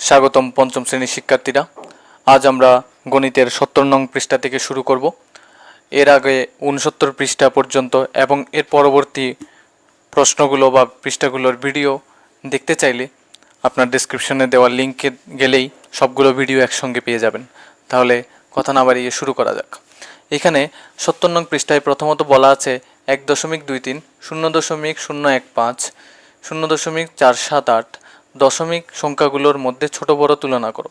স্বাগতম পঞ্চম শ্রেণীর শিক্ষার্থীরা। আজ আমরা গণিতের ৭০ নং পৃষ্ঠা থেকে শুরু করব। এর আগে ৬৯ পৃষ্ঠা পর্যন্ত এবং এর পরবর্তী প্রশ্নগুলো বা পৃষ্ঠাগুলোর ভিডিও দেখতে চাইলে আপনার ডেসক্রিপশনে দেওয়া লিঙ্কে গেলেই সবগুলো ভিডিও একসঙ্গে পেয়ে যাবেন। তাহলে কথা না বাড়িয়ে শুরু করা যাক। এখানে ৭০ নং পৃষ্ঠায় প্রথমত বলা আছে ১.২৩, ০.০১৫, ০.৪৭৮ দশমিক সংখ্যাগুলোর মধ্যে ছোট বড় তুলনা করো।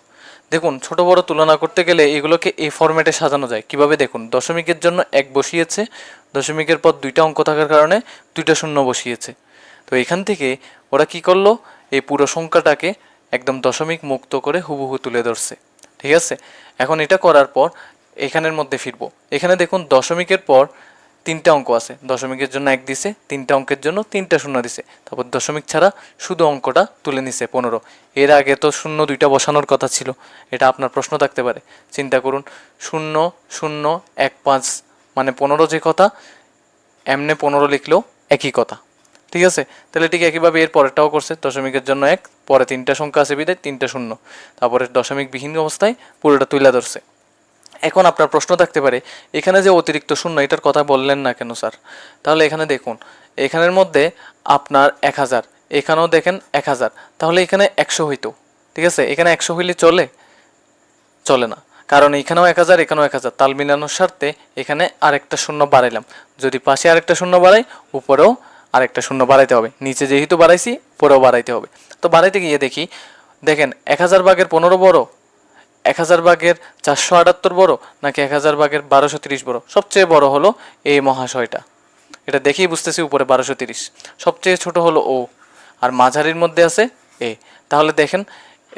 দেখুন, ছোট বড় তুলনা করতে গেলে এগুলোকে এই ফরম্যাটে সাজানো যায়। কিভাবে দেখুন, দশমিকের জন্য ১ বসিয়েছে, দশমিকের পর দুইটা অঙ্ক থাকার কারণে দুইটা শূন্য বসিয়েছে। তো এখান থেকে ওরা কি করলো, এই পুরো সংখ্যাটাকে একদম দশমিক মুক্ত করে হুবহু তুলে ধরছে। ঠিক আছে, এখন এটা করার পর এখানের মধ্যে ফিরবো। এখানে দেখুন দশমিকের পর তিনটা অঙ্ক আছে, দশমিকের জন্য ১ দিছে, তিনটা অঙ্কের জন্য তিনটা শূন্য দিছে, তারপর দশমিক ছাড়া শুধু অঙ্কটা তুলে নিছে ১৫। এর আগে তো শূন্য দুইটা বসানোর কথা ছিল। এটা আপনার প্রশ্ন থাকতে পারে, চিন্তা করুন ০.০১৫ মানে ১৫ যে কথা, এমনি ১৫ লিখলেও একই কথা। ঠিক আছে, তাহলে ঠিক একইভাবে এর পরেরটাও করছে, দশমিকের জন্য ১, পরে তিনটা সংখ্যা আছে বিদায় তিনটা শূন্য, তারপরে দশমিক বিহীন অবস্থায় পুরোটা তুলে ধরছে। এখন আপনার প্রশ্ন থাকতে পারে, এখানে যে অতিরিক্ত শূন্য এটার কথা বললেন না কেন স্যার? তাহলে এখানে দেখুন, এখানের মধ্যে আপনার ১০০০, এখানেও দেখেন ১০০০, তাহলে এখানে ১০০ হইতো। ঠিক আছে, এখানে ১০০ হইলে চলে না, কারণ এখানেও ১০০০, এখানেও ১০০০, তাল মিলানোর স্বার্থে এখানে আরেকটা শূন্য বাড়াইলাম। যদি পাশে আরেকটা শূন্য বাড়াই, উপরেও আরেকটা শূন্য বাড়াইতে হবে। নিচে যেহেতু বাড়াইছি, উপরেও বাড়াইতে হবে। তো বাড়াইতে গিয়ে দেখি, দেখেন ১০০০ ভাগের ১৫ বড়, ১০০০ ভাগের ৪৭৮ বড়, নাকি ১০০০ ভাগের ১২৩০ বড়? সবচেয়ে বড় হলো এই মহাশয়টা। এটা দেখেই বুঝতেছি উপরে ১২৩০। সবচেয়ে ছোট হলো ও, আর মাঝারির মধ্যে আছে এ। তাহলে দেখেন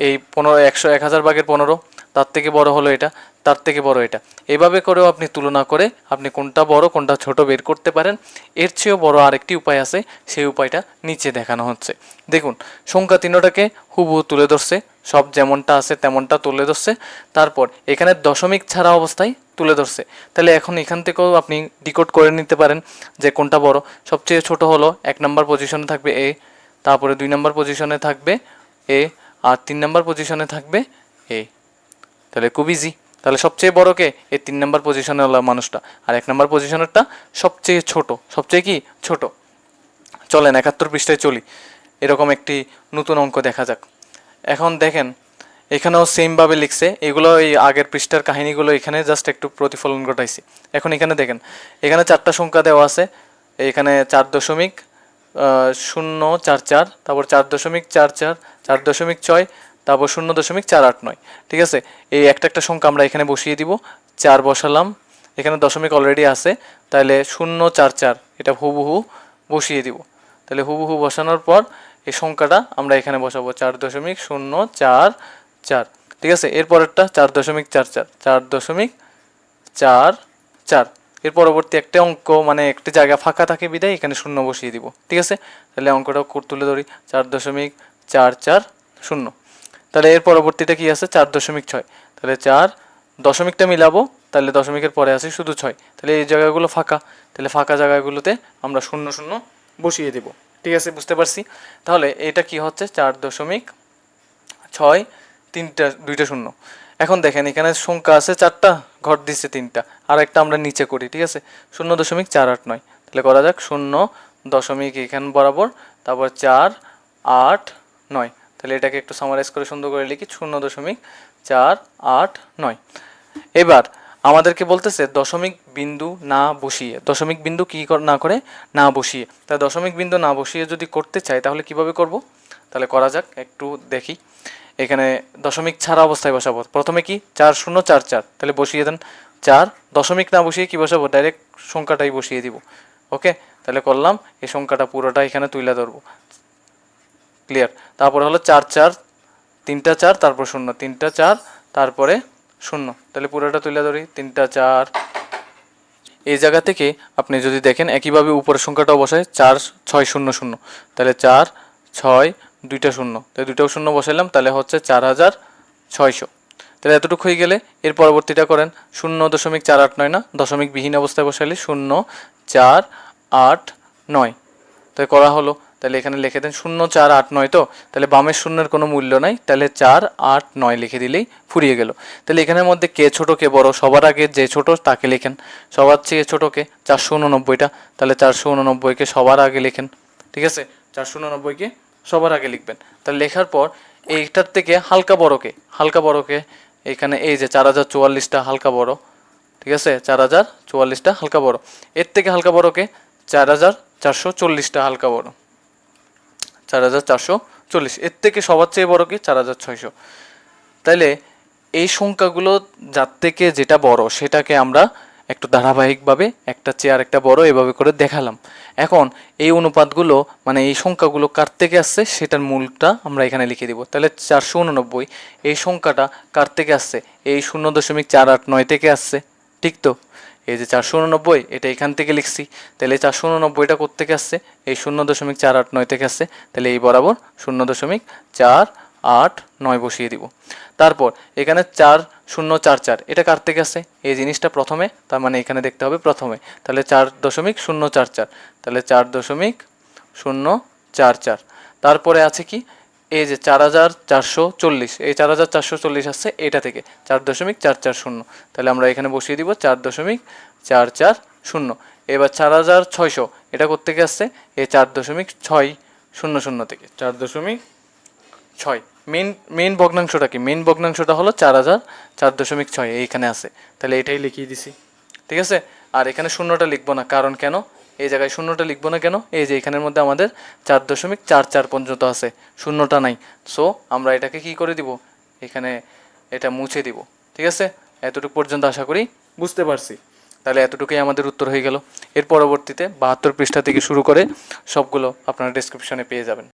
এই ১০০০ ভাগের ১৫, তার থেকে বড় হলো এটা, তার থেকে বড় এটা। এভাবে করেও আপনি তুলনা করে আপনি কোনটা বড় কোনটা ছোট বের করতে পারেন। এর চেয়েও বড় আরেকটি উপায় আছে, সেই উপায়টা নিচে দেখানো হচ্ছে। দেখুন, সংখ্যা তিনটাকে হুবহু তুলে ধরছে, সব যেমনটা আছে তেমনটা তুলে ধরছে। তারপর এখানে দশমিক ছাড়া অবস্থায় তুলে ধরছে। তাহলে এখন এখান থেকেও আপনি ডিকোড করে নিতে পারেন যে কোনটা বড়। সবচেয়ে ছোট হলো ১ নম্বর পজিশনে থাকবে এ, তারপরে ২ নম্বর পজিশনে থাকবে এ, আর ৩ নম্বর পজিশনে থাকবে এ। তাহলে খুব ইজি। তাহলে সবচেয়ে বড়কে এই ৩ নম্বর পজিশনে হলো মানুষটা, আর ১ নম্বর পজিশনেরটা সবচেয়ে ছোট। সবচেয়ে কি ছোট? চলেন ৭১ পৃষ্ঠায় চলি, এরকম একটি নতুন অঙ্ক দেখা যাক। এখন দেখেন এখানেও সেমভাবে লিখছে, এগুলো এই আগের পৃষ্ঠার কাহিনীগুলো এখানে জাস্ট একটু প্রতিফলন ঘটাইছি। এখন এখানে দেখেন, এখানে ৪টা সংখ্যা দেওয়া আছে। এখানে ৪.০৪৪, তারপর ৪.৪৪, ৪.৬, তারপর ০.৪৮৯। ঠিক আছে, এই একটা একটা সংখ্যা আমরা এখানে বসিয়ে দিব। ৪ বসালাম, এখানে দশমিক অলরেডি আছে, তাহলে ০.৪৪ এটা হুবহু বসিয়ে দিব। তাহলে হুবহু বসানোর পর এই সংখ্যাটা আমরা এখানে বসাবো ৪.০৪৪। ঠিক আছে, এরপরেরটা ৪.৪৪, ৪.৪৪। এর পরবর্তী একটা অঙ্ক মানে একটি জায়গা ফাঁকা থাকে বিদায় এখানে শূন্য বসিয়ে দিব। ঠিক আছে, তাহলে অঙ্কটা তুলে ধরি ৪.৪৪০। তাহলে এর পরবর্তীটা কি আছে ৪.৬, তাহলে ৪ দশমিকটা মিলাবো, তাহলে দশমিকের পরে আছে শুধু ৬। তাহলে এই জায়গাগুলো ফাঁকা, তাহলে ফাঁকা জায়গাগুলোতে আমরা শূন্য শূন্য বসিয়ে দেব। ঠিক আছে, বুঝতে পারছি। তাহলে এটা কি হচ্ছে ৪.৬, দুইটা শূন্য। এখন দেখেন এখানে সংখ্যা আছে ৪টা, ঘর দিচ্ছে ৩টা, আর একটা আমরা নিচে করি। ঠিক আছে, ০.৪৮৯। তাহলে করা যাক ০. এখানে বরাবর, তারপর ৪৮৯। তাহলে এটাকে একটু সামারাইজ করে সুন্দর করে লিখি ০.৪৮৯। এবার আমাদেরকে বলতেছে দশমিক বিন্দু না বসিয়ে, দশমিক বিন্দু কি না করে না বসিয়ে। তাই দশমিক বিন্দু না বসিয়ে যদি করতে চাই তাহলে কিভাবে করব? তাহলে করা যাক, একটু দেখি। এখানে দশমিক ছাড়া অবস্থায় বসাবো। প্রথমে কি ৪.০৪৪, তাহলে বসিয়ে দেন ৪, দশমিক না বসিয়ে কি বসাবো, ডাইরেক্ট সংখ্যাটাই বসিয়ে দিব। ওকে, তাহলে করলাম, এই সংখ্যাটা পুরোটা এখানে তুলে ধরবো। ক্লিয়ার? তারপরে হলো ৪, তিনটা ৪, তারপর শূন্য, তিনটা ৪, তারপরে শূন্য। তাহলে পুরোটা তুলে ধরি ৩টা ৪। এই জায়গা থেকে আপনি যদি দেখেন একইভাবে উপরের সংখ্যাটাও বসায় ৪৬০০, তাহলে ৪ ৬ দুইটা শূন্য, তাহলে দুইটাও শূন্য বসাইলাম, তাহলে হচ্ছে ৪৬০০। তাহলে এতটুকু হয়ে গেলে এর পরবর্তীটা করেন ০.৪৮৯ না, দশমিক বিহীন অবস্থায় বসাইলে ০.৪৮৯। তাই করা হলো তাহলে এখানে লিখে দেন 0 4 8 9, তো তাহলে বামের শূন্যের কোনো মূল্য নাই, তাহলে 4 8 9 লিখে দিলেই ফুরিয়ে গেল। তাহলে এখানের মধ্যে কে ছোট কে বড়, সবার আগে যে ছোট তাকে লেখেন, সবার চেয়ে ছোটকে 489টা, তাহলে 489কে সবার আগে লেখেন। ঠিক আছে, 489কে সবার আগে লিখবেন। তাহলে লেখার পর এইটার থেকে হালকা বড়কে এখানে এই যে 4044টা হালকা বড়, ঠিক আছে, 4044টা হালকা বড়, এর থেকে হালকা বড়কে 4440টা হালকা বড়, 4440, এর থেকে সবার চেয়ে বড় কি 4600। তাইলে এই সংখ্যাগুলো যার থেকে যেটা বড় সেটাকে আমরা একটু ধারাবাহিকভাবে একটা চেয়ে আরেকটা বড় এভাবে করে দেখালাম। এখন এই অনুপাতগুলো মানে এই সংখ্যাগুলো কার থেকে আসছে সেটার মূলটা আমরা এখানে লিখে দিব। তাহলে 489 এই সংখ্যাটা কার থেকে আসছে, এই 0.489 থেকে আসছে, ঠিক তো? এই যে 489 এটা এখান থেকে লিখছি, তাহলে 489টা কোত্থেকে আসছে, এই 0.489 থেকে আসছে, তাহলে এই বরাবর 0.489 বসিয়ে দিব। তারপর এখানে 4044 এটা কার থেকে আসছে, এই জিনিসটা প্রথমে, তার মানে এখানে দেখতে হবে প্রথমে, তাহলে 4.044, তাহলে 4.044। তারপরে আছে কি, এই যে 4440, এই 4440 আসছে এটা থেকে 4.440, তাহলে আমরা এখানে বসিয়ে দিব 4.440। এবার 4600 এটা কোত্থেকে আসছে, এই 4.600 থেকে 4.6। মেইন ভগ্নাংশটা কি, মেইন ভগ্নাংশটা হলো 4,004.6 এইখানে আছে, তাহলে এটাই লিখিয়ে দিছি। ঠিক আছে, আর এখানে শূন্যটা লিখবো না, কারণ কেন এই জায়গায় শূন্যটা লিখবো না কেন, এই যে এখানের মধ্যে আমাদের 4.44 পর্যন্ত আছে, শূন্যটা নাই, সো আমরা এটাকে কি করে দিব, এখানে এটা মুছে দিব। ঠিক আছে, এতটুকু পর্যন্ত আশা করি বুঝতে পারছি। তাহলে এতটুকুই আমাদের উত্তর হয়ে গেল। এর পরবর্তীতে 72 পৃষ্ঠা থেকে শুরু করে সবগুলো আপনারা ডেসক্রিপশনে পেয়ে যাবেন।